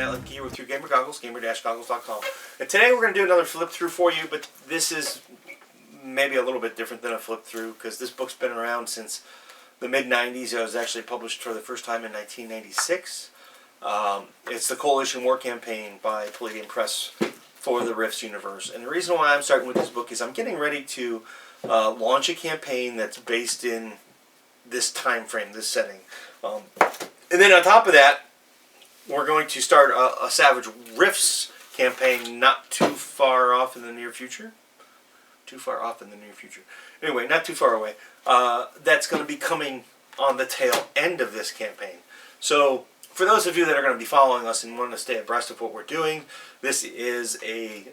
Matt Lemke here with your Gamer Goggles, gamer-goggles.com. And today we're going to do another flip through for you, but this is maybe a little bit different than a flip through because this book's been around since the mid-90s. It was actually published for the first time in 1996. It's the Coalition War Campaign by Palladium Press for the Rifts universe. And the reason why I'm starting with this book is I'm getting ready to launch a campaign that's based in this time frame, this setting. And then on top of that, we're going to start a Savage Rifts campaign not too far off in the near future. Anyway, not too far away. That's going to be coming on the tail end of this campaign. So, for those of you that are going to be following us and want to stay abreast of what we're doing, this is a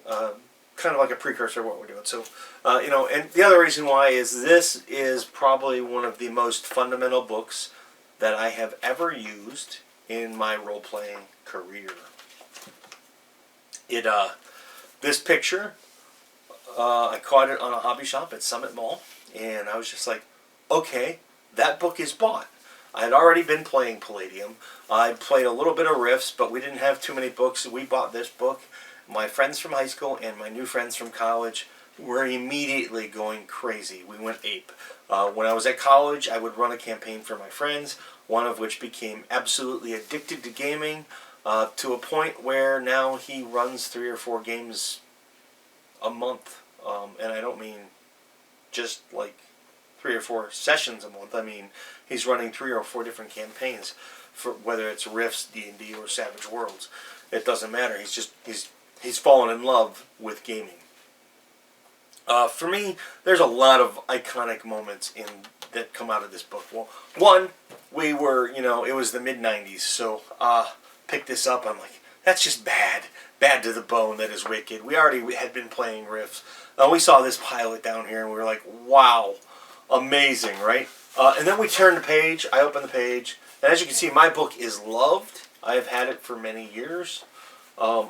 kind of like a precursor of what we're doing. So, and the other reason why is this is probably one of the most fundamental books that I have ever used in my role-playing career. This picture, I caught it on a hobby shop at Summit Mall, and I was just like, okay, that book is bought. I had already been playing Palladium. I played a little bit of Rifts, but we didn't have too many books, so we bought this book. My friends from high school and my new friends from college were immediately going crazy. We went ape. When I was at college, I would run a campaign for my friends, one of which became absolutely addicted to gaming, to a point where now he runs 3 or 4 games a month. And I don't mean just like 3 or 4 sessions a month. I mean he's running 3 or 4 different campaigns, for whether it's Rifts, D&D, or Savage Worlds. It doesn't matter. He's fallen in love with gaming. For me, there's a lot of iconic moments that come out of this book. Well, one, we were, it was the mid-90s, so picked this up. I'm like, that's just bad to the bone. That is wicked. We already had been playing Rifts. We saw this pilot down here, and we were like, wow, amazing, right? And then we turned the page. I opened the page, and as you can see, my book is loved. I have had it for many years. I'm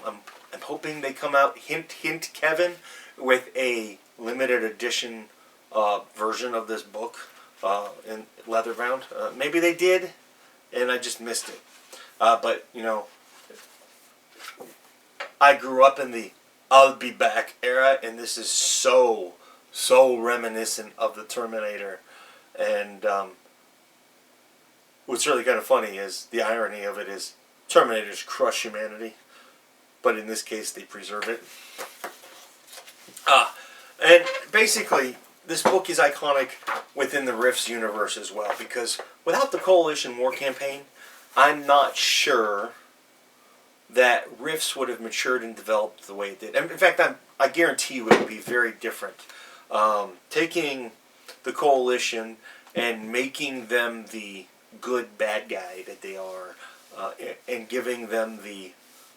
hoping they come out, hint, hint, Kevin, with a limited edition version of this book in leather bound. Maybe they did, and I just missed it. But, I grew up in the I'll be back era, and this is so reminiscent of the Terminator. And what's really kind of funny is the irony of it is Terminators crush humanity, but in this case they preserve it. And basically, this book is iconic within the Rifts universe as well, because without the Coalition War Campaign, I'm not sure that Rifts would have matured and developed the way it did. In fact, I guarantee you it would be very different. Taking the Coalition and making them the good bad guy that they are, and giving them the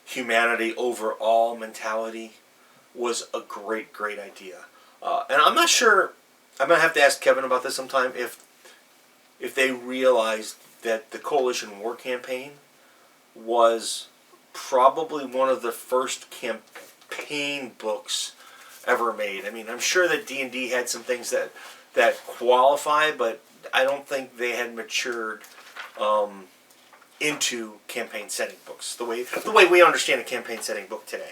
humanity over all mentality was a great idea. And I'm not sure, I'm going to have to ask Kevin about this sometime, if they realized that the Coalition War Campaign was probably one of the first campaign books ever made. I mean, I'm sure that D&D had some things that qualify, but I don't think they had matured into campaign setting books the way we understand a campaign setting book today.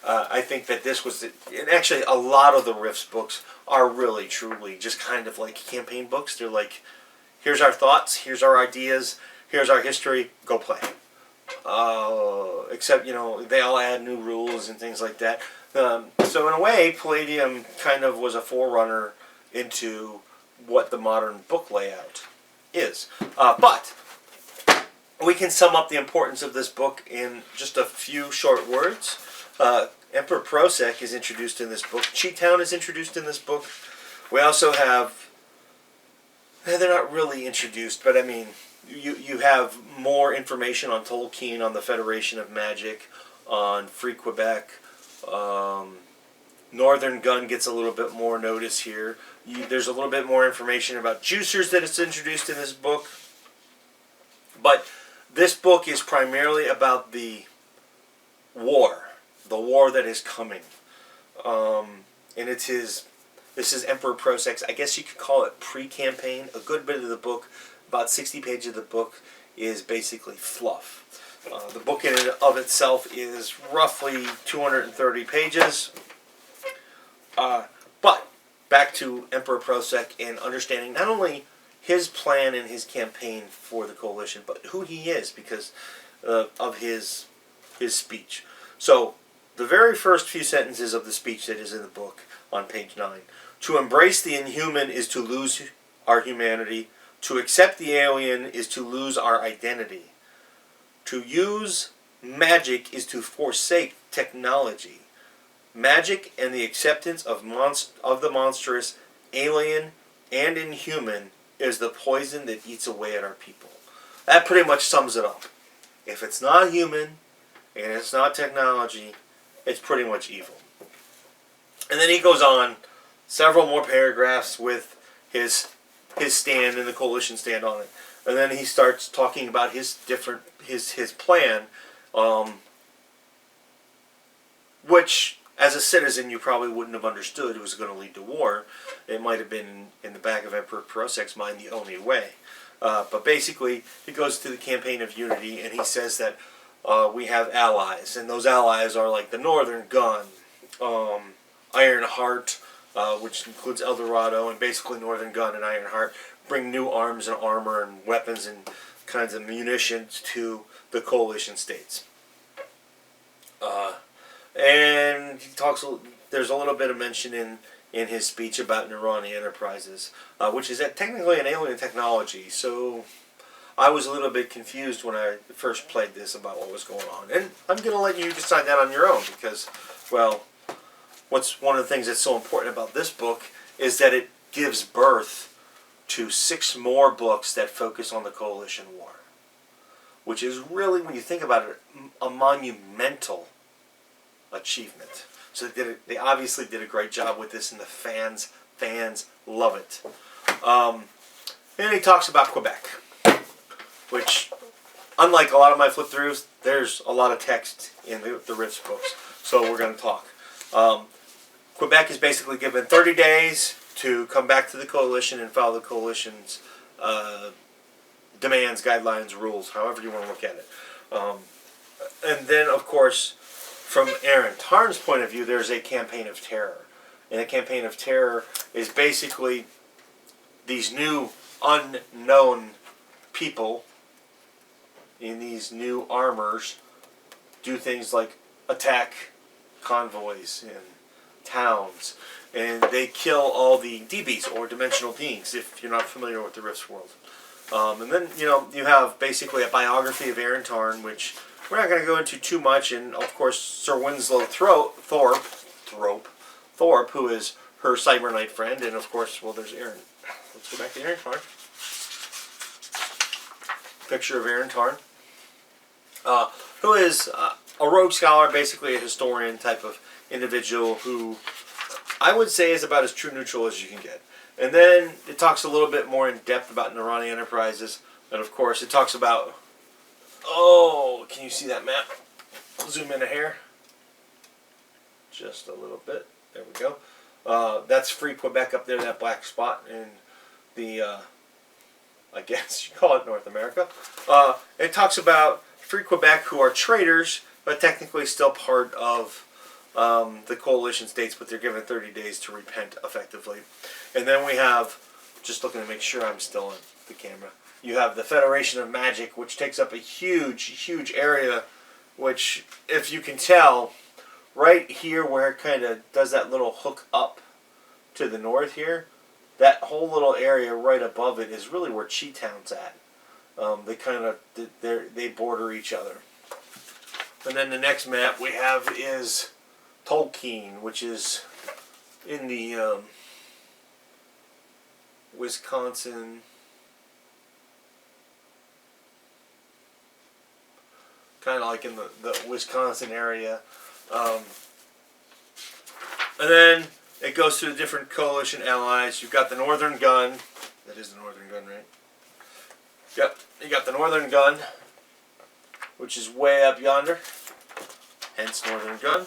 I think that this was, and actually a lot of the Rifts books are really truly just kind of like campaign books. They're like, here's our thoughts, here's our ideas, here's our history, go play. Except, they all add new rules and things like that. So in a way, Palladium kind of was a forerunner into what the modern book layout is. But we can sum up the importance of this book in just a few short words. Emperor Prosek is introduced in this book. Cheetown is introduced in this book. We also have, they're not really introduced, but I mean, you have more information on Tolkien, on the Federation of Magic, on Free Quebec. Northern Gun gets a little bit more notice here. There's a little bit more information about juicers that is introduced in this book. But this book is primarily about the war that is coming. And this is Emperor Prosek's, I guess you could call it pre-campaign. A good bit of the book, about 60 pages of the book, is basically fluff. The book in and of itself is roughly 230 pages. But back to Emperor Prosek and understanding not only his plan and his campaign for the coalition, but who he is because of his speech. So the very first few sentences of the speech that is in the book on page 9. To embrace the inhuman is to lose our humanity. To accept the alien is to lose our identity. To use magic is to forsake technology. Magic and the acceptance of the monstrous, alien, and inhuman is the poison that eats away at our people. That pretty much sums it up. If it's not human and it's not technology, it's pretty much evil. And then he goes on several more paragraphs with his stand and the coalition stand on it. And then he starts talking about his plan, which as a citizen you probably wouldn't have understood it was going to lead to war. It might have been in the back of Emperor Prosek's mind the only way. But basically he goes to the campaign of unity and he says that we have allies, and those allies are like the Northern Gun, Ironheart, which includes El Dorado, and basically Northern Gun and Ironheart bring new arms and armor and weapons and kinds of munitions to the coalition states. And he talks. There's a little bit of mention in his speech about Nerani Enterprises, which is technically an alien technology. So I was a little bit confused when I first played this about what was going on. And I'm going to let you decide that on your own because, well, what's one of the things that's so important about this book is that it gives birth to 6 more books that focus on the Coalition War, which is really, when you think about it, a monumental achievement. So they obviously did a great job with this, and the fans love it. And he talks about Quebec, which, unlike a lot of my flip-throughs, there's a lot of text in the Rifts books, so we're going to talk. Quebec is basically given 30 days to come back to the coalition and follow the coalition's demands, guidelines, rules, however you want to look at it. And then, of course, from Aaron Tarn's point of view, there's a campaign of terror. And a campaign of terror is basically these new unknown people in these new armors do things like attack convoys in towns, and they kill all the DBs, or dimensional beings, if you're not familiar with the Rifts world. And then, you have basically a biography of Aaron Tarn, which we're not going to go into too much, and of course Sir Winslow Thorpe, who is her Cyber Knight friend, and of course, well, there's Aaron. Let's go back to Aaron Tarn. Picture of Aaron Tarn, who is a rogue scholar, basically a historian type of individual who I would say is about as true neutral as you can get. And then it talks a little bit more in depth about Nerani Enterprises, and of course it talks about, oh, can you see that map? Zoom in a hair. Just a little bit. There we go. That's Free Quebec up there, that black spot in the, I guess you call it North America. It talks about Free Quebec, who are traitors, but technically still part of the coalition states, but they're given 30 days to repent effectively. And then we have, just looking to make sure I'm still in the camera, you have the Federation of Magic, which takes up a huge, huge area, which, if you can tell, right here where it kind of does that little hook up to the north here, that whole little area right above it is really where Chi-Town's at. They kind of, they border each other. And then the next map we have is Tolkien, which is in the Wisconsin, kind of like in the Wisconsin area. And then it goes to the different coalition allies. You've got the Northern Gun. That is the Northern Gun, right? Yep. You got the Northern Gun, which is way up yonder. Hence Northern Gun.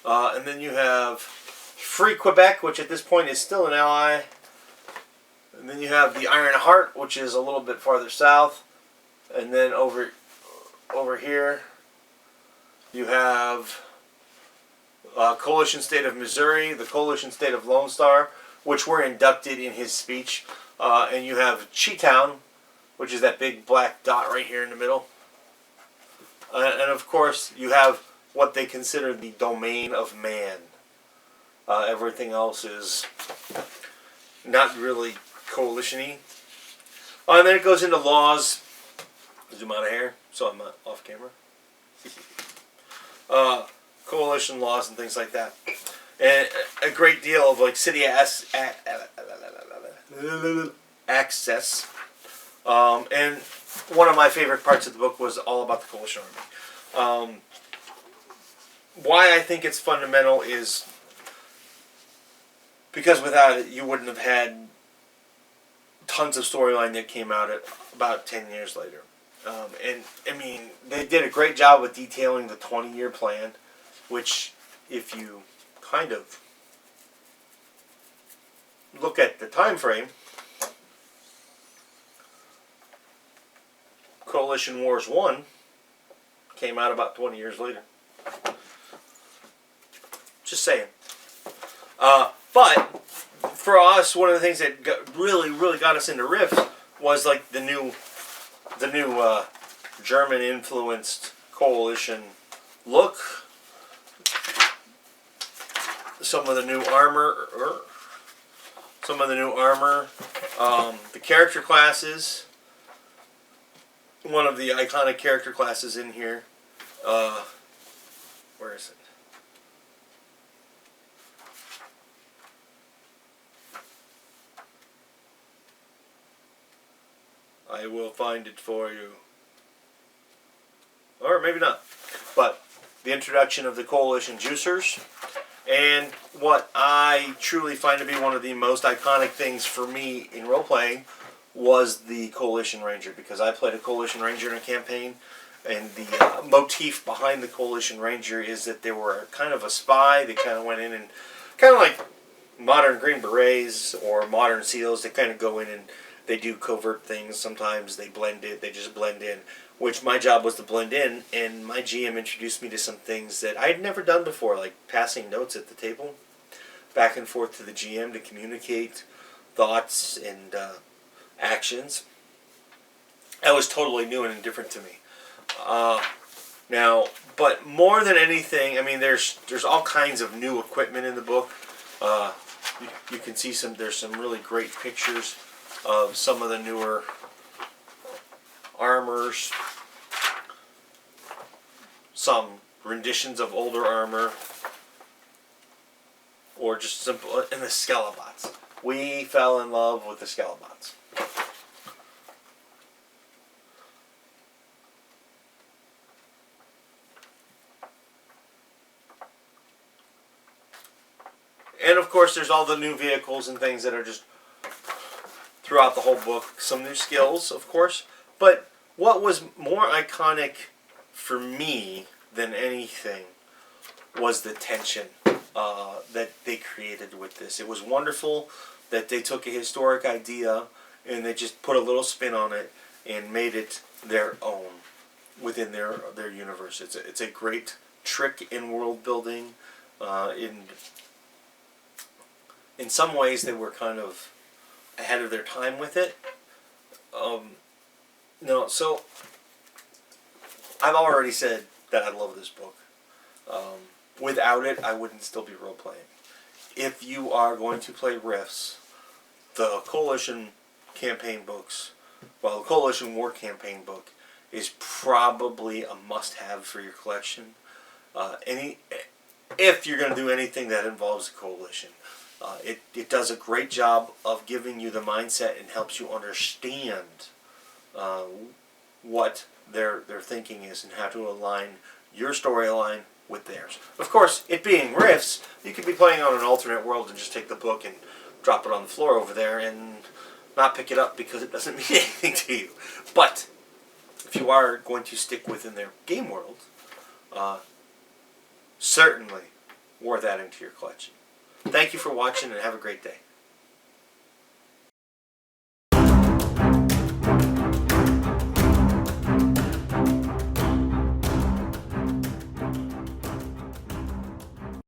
And then you have Free Quebec, which at this point is still an ally. And then you have the Iron Heart, which is a little bit farther south. And then over over here, you have Coalition State of Missouri, the Coalition State of Lone Star, which were inducted in his speech. And you have Cheetown, which is that big black dot right here in the middle. And of course, you have what they consider the domain of man. Everything else is not really coalition-y. And then it goes into laws. Zoom out of here so I'm not off camera. Coalition laws and things like that. And a great deal of like city access. And one of my favorite parts of the book was all about the Coalition Army. Why I think it's fundamental is because without it, you wouldn't have had tons of storyline that came out at about 10 years later. And, I mean, they did a great job with detailing the 20-year plan, which, if you kind of look at the time frame, Coalition Wars 1 came out about 20 years later. Just saying. But for us, one of the things that really got us into Rift was like the new German-influenced coalition look. Some of the new armor. The character classes. One of the iconic character classes in here. Where is it? I will find it for you. Or maybe not. But the introduction of the Coalition Juicers. And what I truly find to be one of the most iconic things for me in role-playing was the Coalition Ranger. Because I played a Coalition Ranger in a campaign. And the motif behind the Coalition Ranger is that they were kind of a spy. They kind of went in and, kind of like modern Green Berets or modern SEALs, they kind of go in and they do covert things. Sometimes they just blend in. Which my job was to blend in, and my GM introduced me to some things that I had never done before, like passing notes at the table, back and forth to the GM to communicate thoughts and actions. That was totally new and different to me. Now, but more than anything, I mean, there's all kinds of new equipment in the book. You can see there's some really great pictures of some of the newer armors, some renditions of older armor, or just simple, and the Skelelots. We fell in love with the Skelelots. And of course there's all the new vehicles and things that are just throughout the whole book. Some new skills, of course. But what was more iconic for me than anything was the tension that they created with this. It was wonderful that they took a historic idea and they just put a little spin on it and made it their own within their universe. It's a great trick in world building. In some ways they were kind of ahead of their time with it. No, so I've already said that I love this book. Without it, I wouldn't still be role-playing. If you are going to play Rifts, the Coalition campaign books, well, the Coalition War campaign book is probably a must-have for your collection. If you're going to do anything that involves the Coalition. It does a great job of giving you the mindset and helps you understand what their thinking is and how to align your storyline with theirs. Of course, it being Rifts, you could be playing on an alternate world and just take the book and drop it on the floor over there and not pick it up because it doesn't mean anything to you. But if you are going to stick within their game world, certainly worth adding to your collection. Thank you for watching and have a great day.